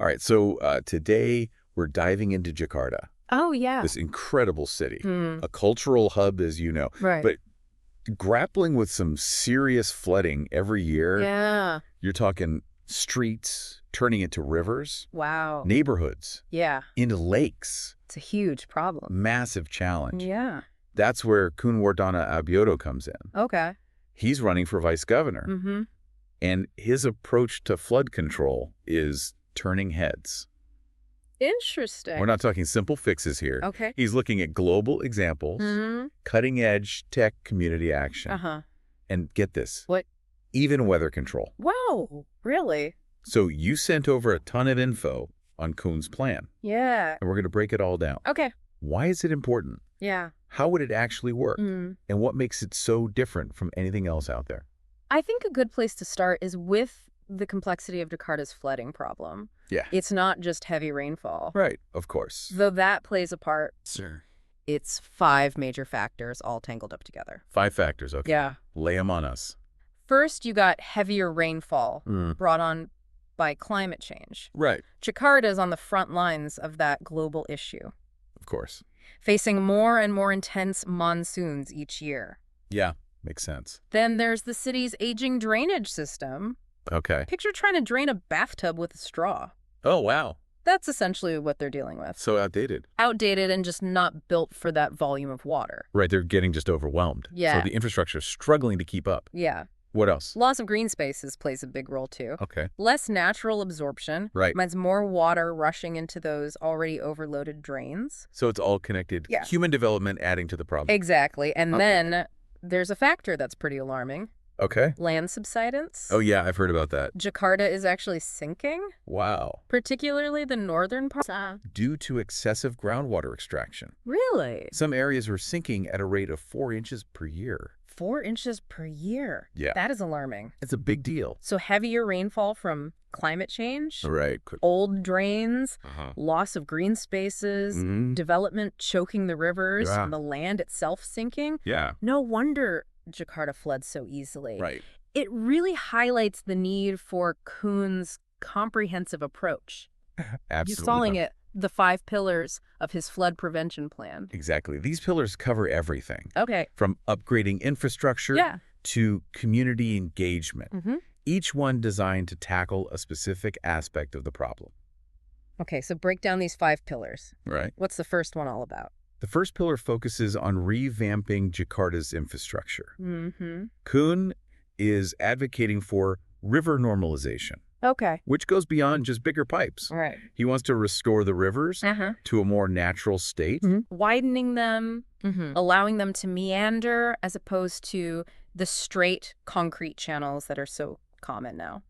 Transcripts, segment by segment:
All right, so today we're diving into Jakarta, Oh, yeah. this incredible city, Hmm. a cultural hub, as you know, Right. but grappling with some serious flooding every year. Yeah. You're talking streets turning into rivers, Wow. neighborhoods Yeah. into lakes. It's a huge problem. Massive challenge. Yeah. That's where Kun Wardana Abyoto comes in. Okay. He's running for vice governor, Mm-hmm. and his approach to flood control is turning heads. Interesting. We're not talking simple fixes here. Okay. He's looking at global examples, Mm-hmm. cutting-edge tech community action, Uh-huh. and get this, What? even weather control. Wow. Really? So you sent over a ton of info on Kun's plan, Yeah. and we're going to break it all down. Okay. Why is it important? Yeah. How would it actually work? Mm. And what makes it so different from anything else out there? I think a good place to start is with the complexity of Jakarta's flooding problem. Yeah. It's not just heavy rainfall. Right, of course. Though that plays a part, Sir. it's 5 major factors all tangled up together. 5 factors, okay. Yeah. Lay them on us. First, you got heavier rainfall Mm. brought on by climate change. Right, Jakarta is on the front lines of that global issue, of course. facing more and more intense monsoons each year. Yeah, makes sense. Then there's the city's aging drainage system. Okay. Picture trying to drain a bathtub with a straw. Oh, wow. That's essentially what they're dealing with. So outdated. Outdated and just not built for that volume of water. Right, they're getting just overwhelmed. Yeah. So the infrastructure is struggling to keep up. Yeah. What else? Loss of green spaces plays a big role too. Okay. Less natural absorption Right. means more water rushing into those already overloaded drains. So it's all connected. Yeah. Human development adding to the problem. Exactly. And Okay. then there's a factor that's pretty alarming. Okay. Land subsidence. Oh, yeah, I've heard about that. Jakarta is actually sinking, Wow. particularly the northern part. Due to excessive groundwater extraction. Really? Some areas are sinking at a rate of 4 inches per year. 4 inches per year. Yeah. That is alarming. It's a big deal. So heavier rainfall from climate change, Right. old drains, Uh-huh. loss of green spaces, Mhm. development choking the rivers, Yeah. and the land itself sinking. Yeah. No wonder Jakarta floods so easily. Right. It really highlights the need for Kun's comprehensive approach. Absolutely. He's calling it the 5 pillars of his flood prevention plan. Exactly. These pillars cover everything, Okay. from upgrading infrastructure Yeah. to community engagement, Mm-hmm. each one designed to tackle a specific aspect of the problem. Okay, so break down these 5 pillars. Right. What's the first one all about? The first pillar focuses on revamping Jakarta's infrastructure. Mm-hmm. Kun is advocating for river normalization, Okay. which goes beyond just bigger pipes. All right. He wants to restore the rivers Uh-huh. to a more natural state. Widening them, allowing them to meander as opposed to the straight concrete channels that are so common now.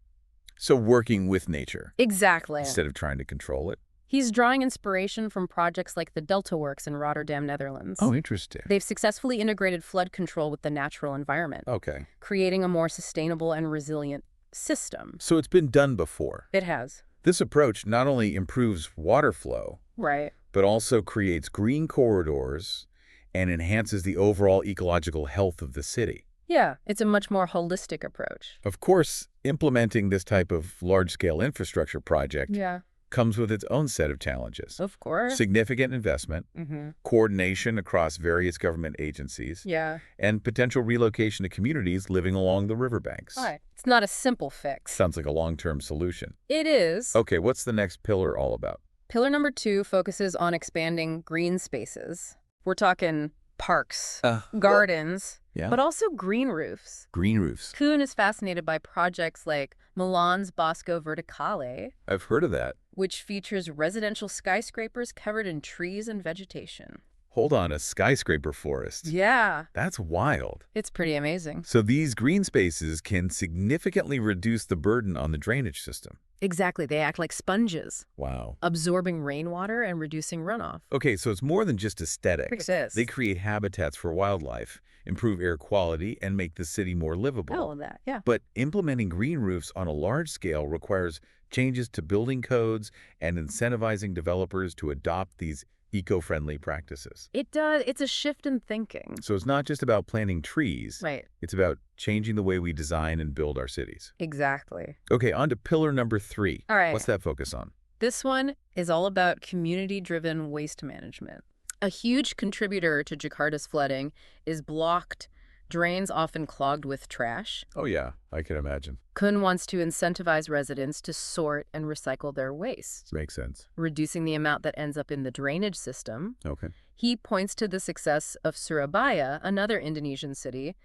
So working with nature Exactly. instead of trying to control it. He's drawing inspiration from projects like the Delta Works in Rotterdam, Netherlands. Oh, interesting. They've successfully integrated flood control with the natural environment, Okay. creating a more sustainable and resilient system. So it's been done before. It has. This approach not only improves water flow, Right. but also creates green corridors and enhances the overall ecological health of the city. Yeah, it's a much more holistic approach. Of course, implementing this type of large-scale infrastructure project Yeah, comes with its own set of challenges. of course. Significant investment, Mm-hmm. coordination across various government agencies, Yeah. and potential relocation to communities living along the riverbanks. All right. It's not a simple fix. Sounds like a long-term solution. It is. Okay, what's the next pillar all about? Pillar number 2 focuses on expanding green spaces. We're talking parks, gardens, Yeah. but also green roofs. Green roofs. Kun is fascinated by projects like Milan's Bosco Verticale, I've heard of that. which features residential skyscrapers covered in trees and vegetation. Hold on, a skyscraper forest. Yeah, That's wild. it's pretty amazing. So these green spaces can significantly reduce the burden on the drainage system. Exactly. They act like sponges, Wow. absorbing rainwater and reducing runoff. Okay, so it's more than just aesthetics. It is. They create habitats for wildlife, improve air quality, and make the city more livable. All of that, yeah. But implementing green roofs on a large scale requires changes to building codes and incentivizing developers to adopt these eco-friendly practices. It does. It's a shift in thinking. So it's not just about planting trees. Right. It's about changing the way we design and build our cities. Exactly. Okay, on to pillar number 3. All right. What's that focus on? This one is all about community-driven waste management. A huge contributor to Jakarta's flooding is blocked drains often clogged with trash. Oh yeah, I can imagine. Kun wants to incentivize residents to sort and recycle their waste, Makes sense. reducing the amount that ends up in the drainage system. Okay. He points to the success of Surabaya, another Indonesian city,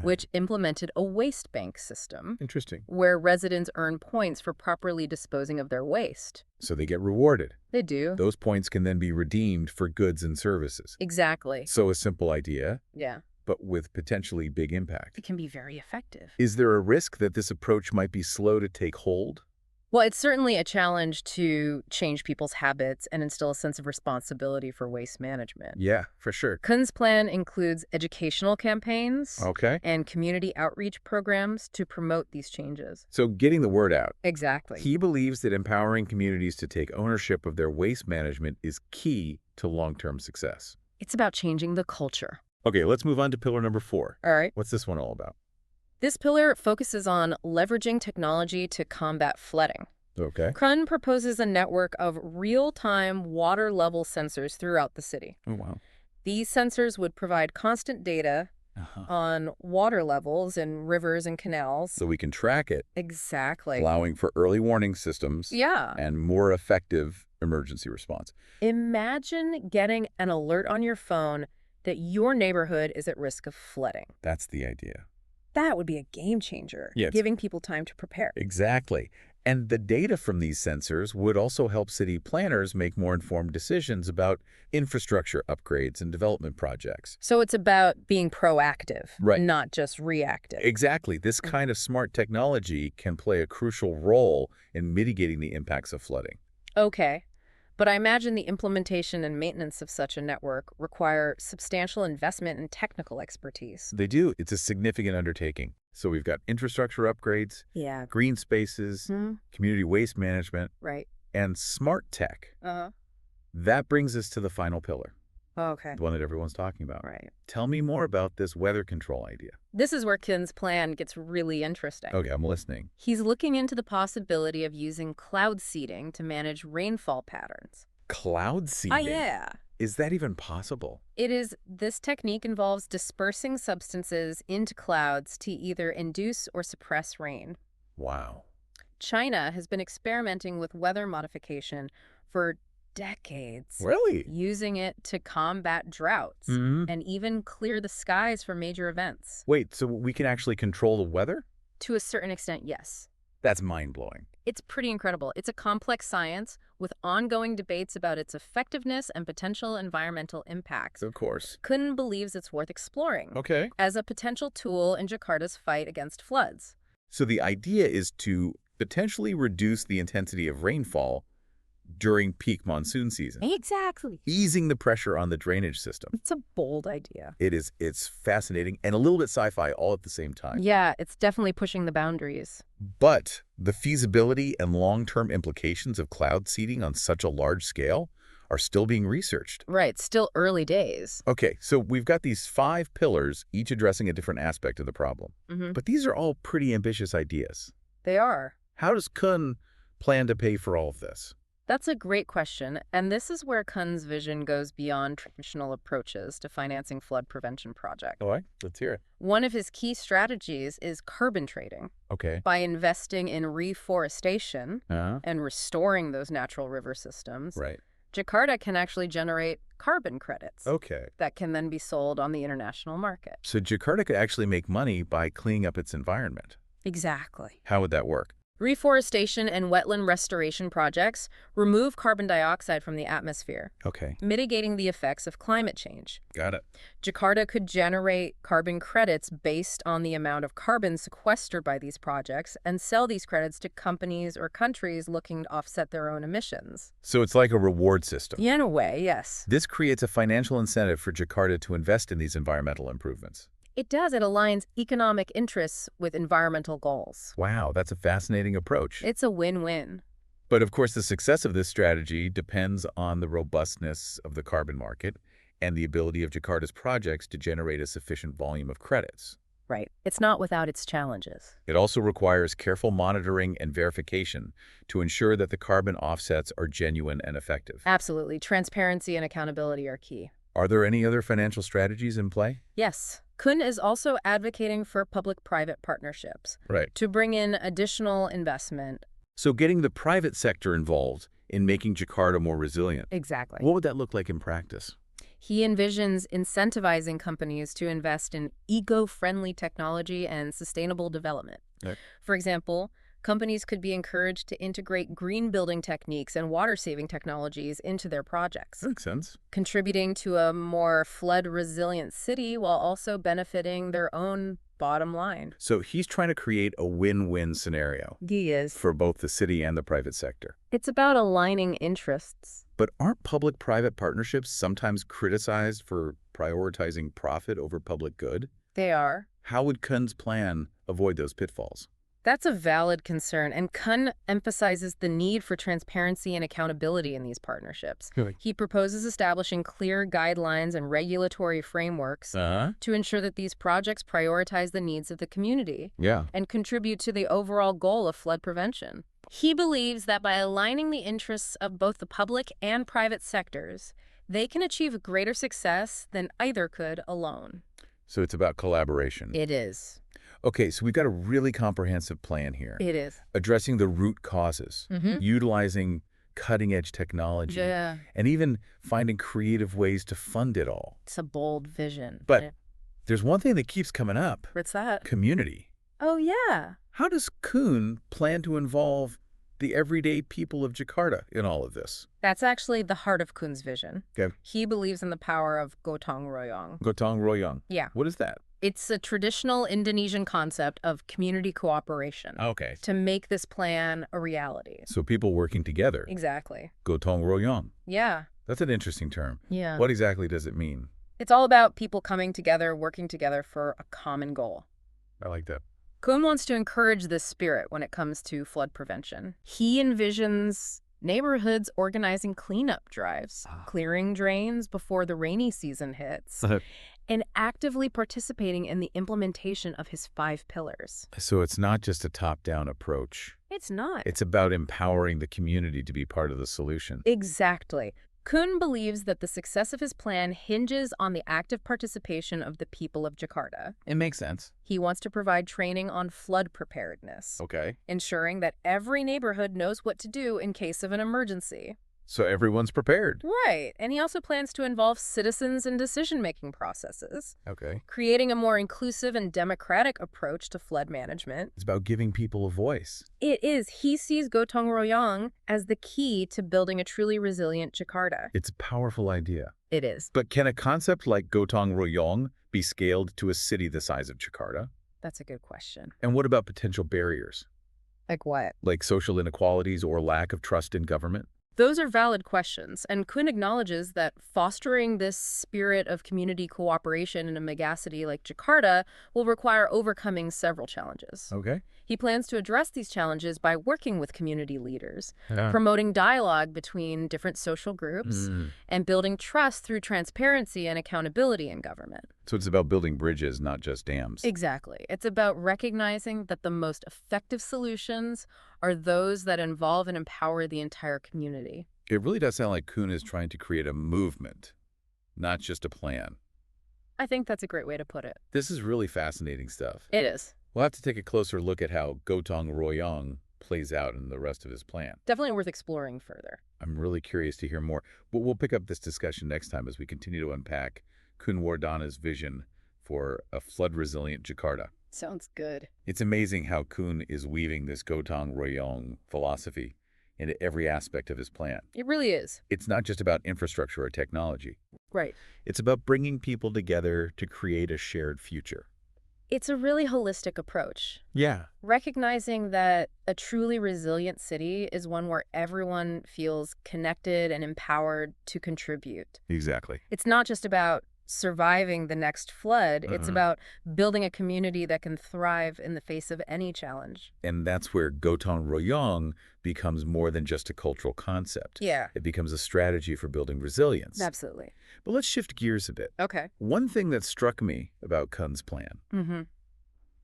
which implemented a waste bank system Interesting. where residents earn points for properly disposing of their waste. So they get rewarded. They do. Those points can then be redeemed for goods and services. Exactly. So a simple idea, Yeah. but with potentially big impact. It can be very effective. Is there a risk that this approach might be slow to take hold? Well, it's certainly a challenge to change people's habits and instill a sense of responsibility for waste management. Yeah, for sure. Kun's plan includes educational campaigns Okay. and community outreach programs to promote these changes. So getting the word out. Exactly. He believes that empowering communities to take ownership of their waste management is key to long-term success. It's about changing the culture. Okay, let's move on to pillar number 4. All right. What's this one all about? This pillar focuses on leveraging technology to combat flooding. Okay. Kun proposes a network of real-time water level sensors throughout the city. Oh, wow. These sensors would provide constant data on water levels in rivers and canals. So we can track it, Exactly. allowing for early warning systems Yeah. and more effective emergency response. Imagine getting an alert on your phone that your neighborhood is at risk of flooding. That's the idea. That would be a game changer, Yes. giving people time to prepare. Exactly. And the data from these sensors would also help city planners make more informed decisions about infrastructure upgrades and development projects. So it's about being proactive, Right. not just reactive. Exactly. This kind of smart technology can play a crucial role in mitigating the impacts of flooding. Okay. But I imagine the implementation and maintenance of such a network require substantial investment and technical expertise. They do. It's a significant undertaking. So we've got infrastructure upgrades, Yeah. green spaces, community waste management, Right. and smart tech. Uh-huh. That brings us to the final pillar, Okay. the one that everyone's talking about. Right. Tell me more about this weather control idea. This is where Kun's plan gets really interesting. Okay, I'm listening. He's looking into the possibility of using cloud seeding to manage rainfall patterns. Cloud seeding? yeah. Is that even possible? It is. This technique involves dispersing substances into clouds to either induce or suppress rain. Wow. China has been experimenting with weather modification for decades, Really? using it to combat droughts and even clear the skies for major events. Wait, so we can actually control the weather? To a certain extent, yes. That's mind-blowing. It's pretty incredible. It's a complex science with ongoing debates about its effectiveness and potential environmental impacts. Of course. Kun believes it's worth exploring Okay. as a potential tool in Jakarta's fight against floods. So the idea is to potentially reduce the intensity of rainfall during peak monsoon season, Exactly. easing the pressure on the drainage system. It's a bold idea. It's fascinating and a little bit sci-fi all at the same time. Yeah, it's definitely pushing the boundaries. But the feasibility and long-term implications of cloud seeding on such a large scale are still being researched. Right, still early days. Okay, so we've got these 5 pillars, each addressing a different aspect of the problem. But these are all pretty ambitious ideas. They are. How does Kun plan to pay for all of this? That's a great question, and this is where Kun's vision goes beyond traditional approaches to financing flood prevention projects. All right, let's hear it. One of his key strategies is carbon trading. Okay. By investing in reforestation Uh-huh. and restoring those natural river systems, Right. Jakarta can actually generate carbon credits Okay. that can then be sold on the international market. So Jakarta could actually make money by cleaning up its environment. Exactly. How would that work? Reforestation and wetland restoration projects remove carbon dioxide from the atmosphere, Okay. mitigating the effects of climate change. Got it. Jakarta could generate carbon credits based on the amount of carbon sequestered by these projects and sell these credits to companies or countries looking to offset their own emissions. So it's like a reward system. Yeah, in a way, yes. This creates a financial incentive for Jakarta to invest in these environmental improvements. It does. It aligns economic interests with environmental goals. Wow, that's a fascinating approach. It's a win-win. But of course, the success of this strategy depends on the robustness of the carbon market and the ability of Jakarta's projects to generate a sufficient volume of credits. Right. It's not without its challenges. It also requires careful monitoring and verification to ensure that the carbon offsets are genuine and effective. Absolutely. Transparency and accountability are key. Are there any other financial strategies in play? Yes. Kun is also advocating for public-private partnerships Right. to bring in additional investment. So getting the private sector involved in making Jakarta more resilient, Exactly. what would that look like in practice? He envisions incentivizing companies to invest in eco-friendly technology and sustainable development. Right. For example, companies could be encouraged to integrate green building techniques and water-saving technologies into their projects, Makes sense. contributing to a more flood-resilient city while also benefiting their own bottom line. So he's trying to create a win-win scenario He is. for both the city and the private sector. It's about aligning interests. But aren't public-private partnerships sometimes criticized for prioritizing profit over public good? They are. How would Kun's plan avoid those pitfalls? That's a valid concern, and Kun emphasizes the need for transparency and accountability in these partnerships. Good. He proposes establishing clear guidelines and regulatory frameworks Uh-huh. to ensure that these projects prioritize the needs of the community Yeah. and contribute to the overall goal of flood prevention. He believes that by aligning the interests of both the public and private sectors, they can achieve greater success than either could alone. So it's about collaboration. It is. Okay, so we've got a really comprehensive plan here. It is. Addressing the root causes, utilizing cutting-edge technology, Yeah. and even finding creative ways to fund it all. It's a bold vision. But there's one thing that keeps coming up. What's that? Community. Oh, yeah. How does Kun plan to involve the everyday people of Jakarta in all of this? That's actually the heart of Kun's vision. Okay. He believes in the power of gotong royong. Gotong royong. Yeah. What is that? It's a traditional Indonesian concept of community cooperation Okay. to make this plan a reality. So people working together. Exactly. Gotong royong. Yeah. That's an interesting term. Yeah. What exactly does it mean? It's all about people coming together, working together for a common goal. I like that. Kun wants to encourage this spirit when it comes to flood prevention. He envisions neighborhoods organizing cleanup drives, clearing drains before the rainy season hits, and actively participating in the implementation of his 5 pillars. So it's not just a top-down approach. It's not. It's about empowering the community to be part of the solution. Exactly. Kun believes that the success of his plan hinges on the active participation of the people of Jakarta. It makes sense. He wants to provide training on flood preparedness, Okay. ensuring that every neighborhood knows what to do in case of an emergency. So everyone's prepared. Right, and he also plans to involve citizens in decision-making processes, Okay. creating a more inclusive and democratic approach to flood management. It's about giving people a voice. It is. He sees gotong royong as the key to building a truly resilient Jakarta. It's a powerful idea. It is. But can a concept like Gotong Royong be scaled to a city the size of Jakarta? That's a good question. And what about potential barriers, Like what? like social inequalities or lack of trust in government? Those are valid questions, and Kun acknowledges that fostering this spirit of community cooperation in a megacity like Jakarta will require overcoming several challenges. Okay. He plans to address these challenges by working with community leaders, Yeah. promoting dialogue between different social groups, and building trust through transparency and accountability in government. So it's about building bridges, not just dams. Exactly. It's about recognizing that the most effective solutions are those that involve and empower the entire community. It really does sound like Kun is trying to create a movement, not just a plan. I think that's a great way to put it. This is really fascinating stuff. It is. We'll have to take a closer look at how Gotong Royong plays out in the rest of his plan. Definitely worth exploring further. I'm really curious to hear more. But we'll pick up this discussion next time as we continue to unpack Kun Wardana's vision for a flood-resilient Jakarta. Sounds good. It's amazing how Kun is weaving this Gotong Royong philosophy into every aspect of his plan. It really is. It's not just about infrastructure or technology. Right. It's about bringing people together to create a shared future. It's a really holistic approach. Yeah. Recognizing that a truly resilient city is one where everyone feels connected and empowered to contribute. Exactly. It's not just about surviving the next flood. It's about building a community that can thrive in the face of any challenge. And that's where Gotong Royong becomes more than just a cultural concept. Yeah. It becomes a strategy for building resilience. Absolutely. But let's shift gears a bit. Okay. One thing that struck me about Kun's plan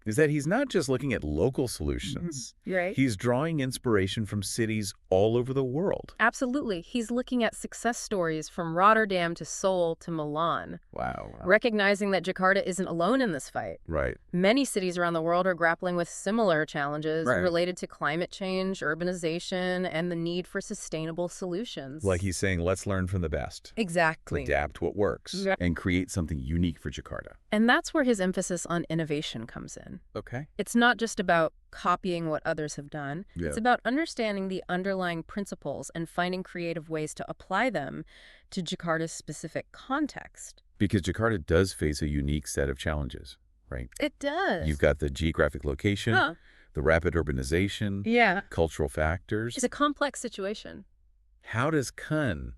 is that he's not just looking at local solutions. Right. He's drawing inspiration from cities all over the world. Absolutely. He's looking at success stories from Rotterdam to Seoul to Milan, Wow. recognizing that Jakarta isn't alone in this fight. Right. Many cities around the world are grappling with similar challenges Right. related to climate change, urbanization, and the need for sustainable solutions. Like he's saying, let's learn from the best. Exactly. Adapt what works Yeah. and create something unique for Jakarta. And that's where his emphasis on innovation comes in. Okay. It's not just about copying what others have done. Yeah. It's about understanding the underlying principles and finding creative ways to apply them to Jakarta's specific context. Because Jakarta does face a unique set of challenges, right? It does. You've got the geographic location, the rapid urbanization, Yeah. cultural factors. It's a complex situation. How does Kun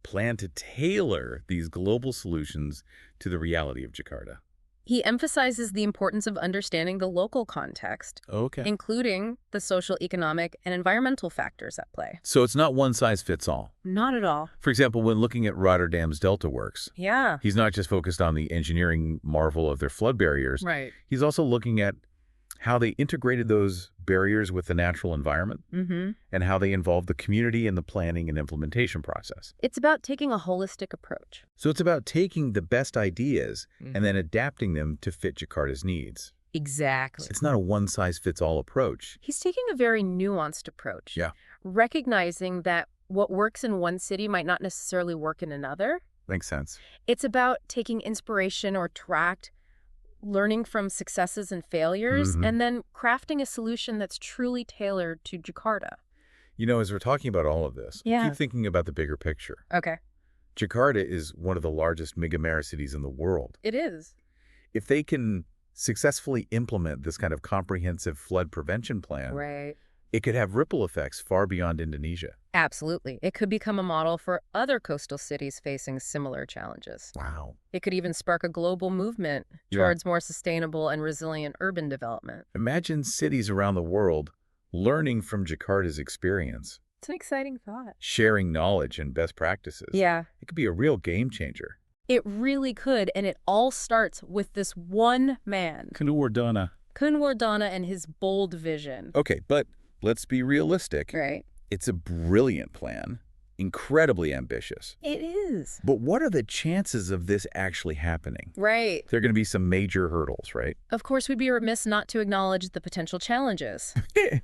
plan to tailor these global solutions to the reality of Jakarta? He emphasizes the importance of understanding the local context, Okay. including the social, economic, and environmental factors at play. So it's not one size fits all. Not at all. For example, when looking at Rotterdam's Delta Works, Yeah. he's not just focused on the engineering marvel of their flood barriers. Right. He's also looking at how they integrated those barriers with the natural environment Mm-hmm. and how they involved the community in the planning and implementation process. It's about taking a holistic approach. So it's about taking the best ideas and then adapting them to fit Jakarta's needs. Exactly. It's not a one-size-fits-all approach. He's taking a very nuanced approach. Yeah. Recognizing that what works in one city might not necessarily work in another. Makes sense. It's about taking inspiration or tract, learning from successes and failures, and then crafting a solution that's truly tailored to Jakarta. You know, as we're talking about all of this, Yeah. keep thinking about the bigger picture. Okay. Jakarta is one of the largest mega cities in the world. It is. If they can successfully implement this kind of comprehensive flood prevention plan, Right. it could have ripple effects far beyond Indonesia. Absolutely. It could become a model for other coastal cities facing similar challenges. Wow. It could even spark a global movement Yeah. towards more sustainable and resilient urban development. Imagine cities around the world learning from Jakarta's experience, It's an exciting thought. sharing knowledge and best practices. Yeah, It could be a real game changer. it really could. And it all starts with this one man, Kun Wardana. Kun Wardana, and his bold vision. Okay, but let's be realistic. Right. It's a brilliant plan, incredibly ambitious. It is. But what are the chances of this actually happening? Right. There are going to be some major hurdles, right? Of course, we'd be remiss not to acknowledge the potential challenges.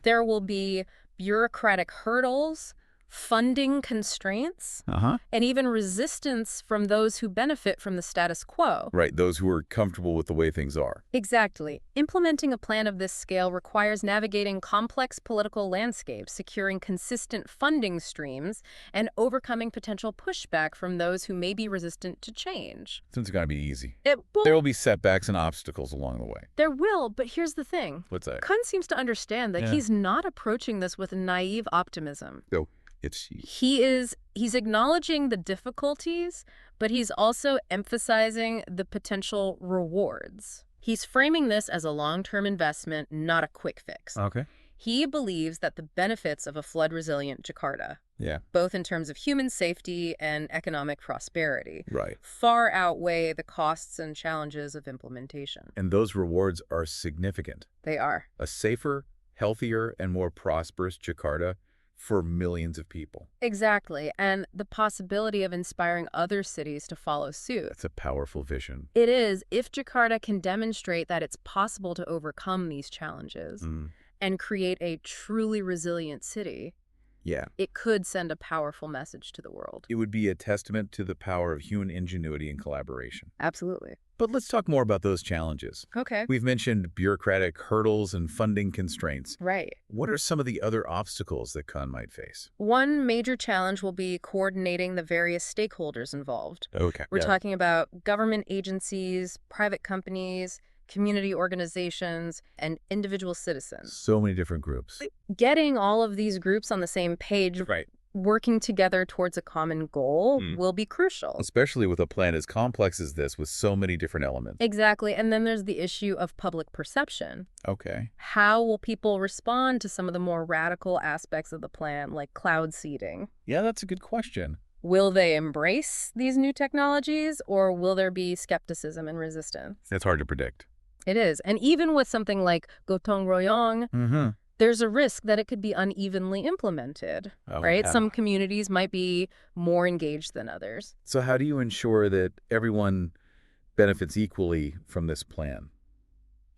There will be bureaucratic hurdles, funding constraints, and even resistance from those who benefit from the status quo. Right, those who are comfortable with the way things are. Exactly. Implementing a plan of this scale requires navigating complex political landscapes, securing consistent funding streams, and overcoming potential pushback from those who may be resistant to change. It's going to be easy. There There will be setbacks and obstacles along the way. will, but here's the thing. What's that? Kun seems to understand that Yeah. he's not approaching this with naive optimism. So it's He's acknowledging the difficulties, but he's also emphasizing the potential rewards. He's framing this as a long-term investment, not a quick fix. okay. He believes that the benefits of a flood-resilient Jakarta, Yeah, both in terms of human safety and economic prosperity, right. far outweigh the costs and challenges of implementation. And those rewards are significant. They are. A safer, healthier, and more prosperous Jakarta for millions of people. Exactly. And the possibility of inspiring other cities to follow suit. That's a powerful vision. It is, if Jakarta can demonstrate that it's possible to overcome these challenges and create a truly resilient city, Yeah. it could send a powerful message to the world. It would be a testament to the power of human ingenuity and collaboration. Absolutely. But let's talk more about those challenges. Okay. We've mentioned bureaucratic hurdles and funding constraints. Right. What are some of the other obstacles that Kun might face? One major challenge will be coordinating the various stakeholders involved. Okay. We're talking about government agencies, private companies, community organizations, and individual citizens. So many different groups. Getting all of these groups on the same page, Right. working together towards a common goal, will be crucial. Especially with a plan as complex as this with so many different elements. Exactly. And then there's the issue of public perception. Okay. How will people respond to some of the more radical aspects of the plan, like cloud seeding? Yeah, that's a good question. Will they embrace these new technologies, or will there be skepticism and resistance? It's hard to predict. It is. And even with something like Gotong Royong, there's a risk that it could be unevenly implemented, right? Yeah. Some communities might be more engaged than others. So how do you ensure that everyone benefits equally from this plan?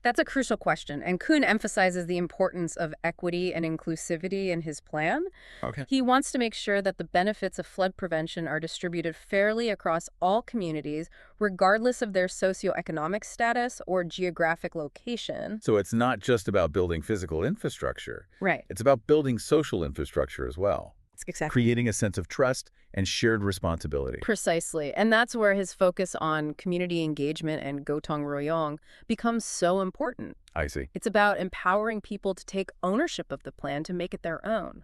That's a crucial question, and Kun emphasizes the importance of equity and inclusivity in his plan. Okay. He wants to make sure that the benefits of flood prevention are distributed fairly across all communities, regardless of their socioeconomic status or geographic location. So it's not just about building physical infrastructure. Right. It's about building social infrastructure as well. Exactly. Creating a sense of trust and shared responsibility. Precisely. And that's where his focus on community engagement and Gotong Royong becomes so important. I see. It's about empowering people to take ownership of the plan to make it their own.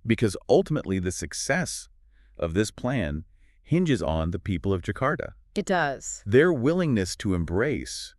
Because ultimately the success of this plan hinges on the people of Jakarta. It does. Their willingness to embrace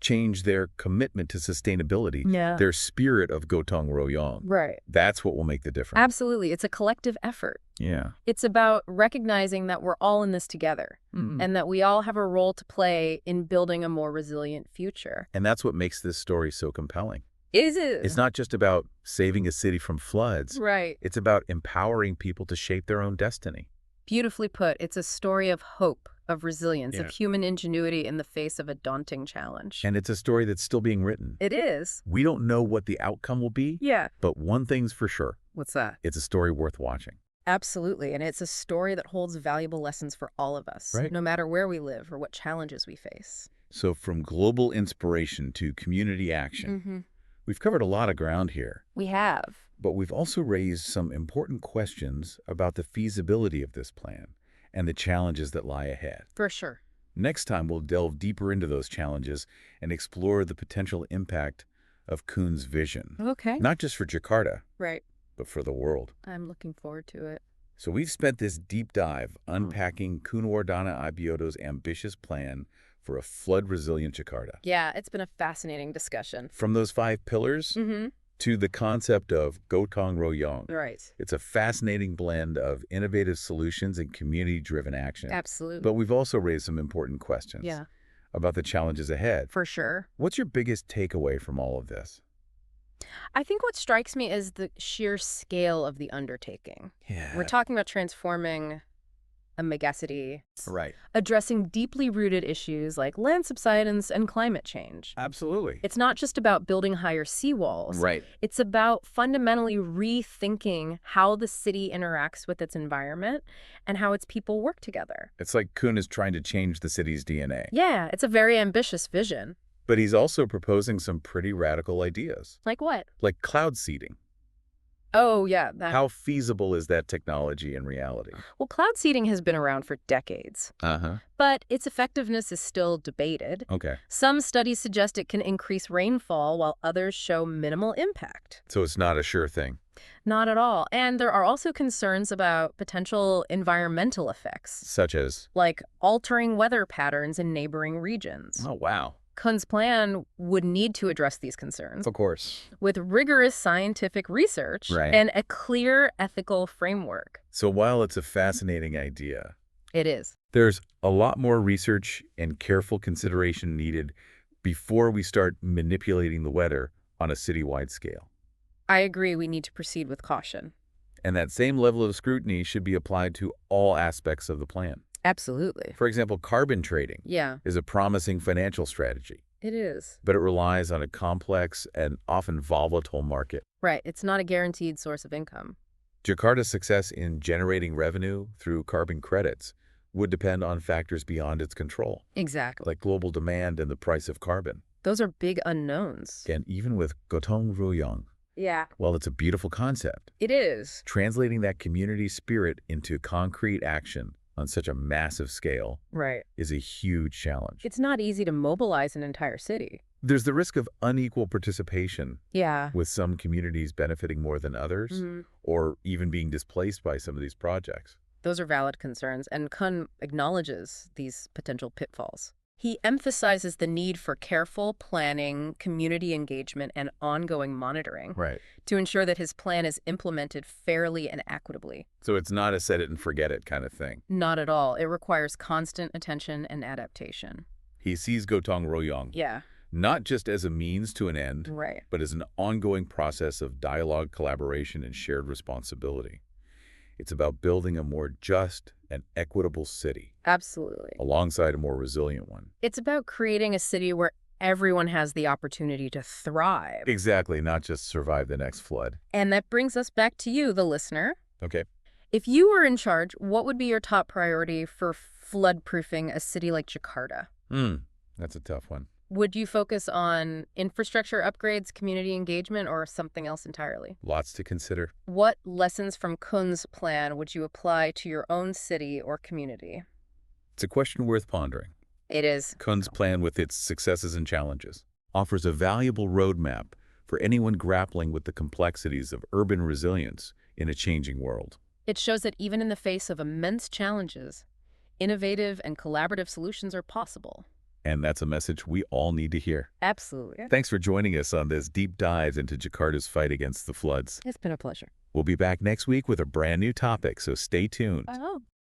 change, their commitment to sustainability, their spirit of Gotong Royong. Right. That's what will make the difference. Absolutely. It's a collective effort. Yeah. It's about recognizing that we're all in this together and that we all have a role to play in building a more resilient future. And that's what makes this story so compelling. Is it? It's not just about saving a city from floods. Right. It's about empowering people to shape their own destiny. Beautifully put. It's a story of hope, of resilience, of human ingenuity in the face of a daunting challenge. And it's a story that's still being written. It is. We don't know what the outcome will be. Yeah. But one thing's for sure. What's that? It's a story worth watching. Absolutely. And it's a story that holds valuable lessons for all of us, Right. no matter where we live or what challenges we face. So from global inspiration to community action, we've covered a lot of ground here. We have. But we've also raised some important questions about the feasibility of this plan and the challenges that lie ahead. For sure. Next time, we'll delve deeper into those challenges and explore the potential impact of Kun's vision. Okay. Not just for Jakarta, Right. but for the world. I'm looking forward to it. So we've spent this deep dive unpacking Kun Wardana Abyoto's ambitious plan for a flood-resilient Jakarta. Yeah, it's been a fascinating discussion. From those 5 pillars to the concept of Gotong Royong. Right. It's a fascinating blend of innovative solutions and community-driven action. Absolutely. But we've also raised some important questions about the challenges ahead. For sure. What's your biggest takeaway from all of this? I think what strikes me is the sheer scale of the undertaking. Yeah. We're talking about transforming a megacity, Right. addressing deeply rooted issues like land subsidence and climate change. Absolutely. It's not just about building higher seawalls. Right. It's about fundamentally rethinking how the city interacts with its environment and how its people work together. It's like Kun is trying to change the city's DNA. Yeah, it's a very ambitious vision. But he's also proposing some pretty radical ideas, Like what? like cloud seeding. Oh, yeah. How feasible is that technology in reality? Well, cloud seeding has been around for decades, but its effectiveness is still debated. Okay. Some studies suggest it can increase rainfall while others show minimal impact. So it's not a sure thing. Not at all. And there are also concerns about potential environmental effects, Such as? like altering weather patterns in neighboring regions. Oh, wow. Kun's plan would need to address these concerns Of course. with rigorous scientific research Right. and a clear ethical framework. So while it's a fascinating idea, It is. there's a lot more research and careful consideration needed before we start manipulating the weather on a citywide scale. I agree we need to proceed with caution. And that same level of scrutiny should be applied to all aspects of the plan. Absolutely. For example, carbon trading Yeah, is a promising financial strategy, it is. but it relies on a complex and often volatile market. Right. It's not a guaranteed source of income. Jakarta's success in generating revenue through carbon credits would depend on factors beyond its control, Exactly. like global demand and the price of carbon. Those are big unknowns. And even with Gotong Royong, Yeah, while it's a beautiful concept, it is. translating that community spirit into concrete action on such a massive scale Right. is a huge challenge. It's not easy to mobilize an entire city. There's the risk of unequal participation, Yeah. with some communities benefiting more than others, or even being displaced by some of these projects. Those are valid concerns, and Kun acknowledges these potential pitfalls. He emphasizes the need for careful planning, community engagement, and ongoing monitoring Right. to ensure that his plan is implemented fairly and equitably. So it's not a set it and forget it kind of thing. Not at all. It requires constant attention and adaptation. He sees Gotong Royong Yeah. not just as a means to an end, Right. but as an ongoing process of dialogue, collaboration, and shared responsibility. It's about building a more just and equitable city Absolutely. alongside a more resilient one. It's about creating a city where everyone has the opportunity to thrive. Exactly, not just survive the next flood. And that brings us back to you, the listener. Okay. If you were in charge, what would be your top priority for flood-proofing a city like Jakarta? That's a tough one. Would you focus on infrastructure upgrades, community engagement, or something else entirely? Lots to consider. What lessons from Kun's plan would you apply to your own city or community? It's a question worth pondering. It is. Kun's plan, with its successes and challenges, offers a valuable roadmap for anyone grappling with the complexities of urban resilience in a changing world. It shows that even in the face of immense challenges, innovative and collaborative solutions are possible. And that's a message we all need to hear. Absolutely. Thanks for joining us on this deep dive into Jakarta's fight against the floods. It's been a pleasure. We'll be back next week with a brand new topic, so stay tuned. Oh.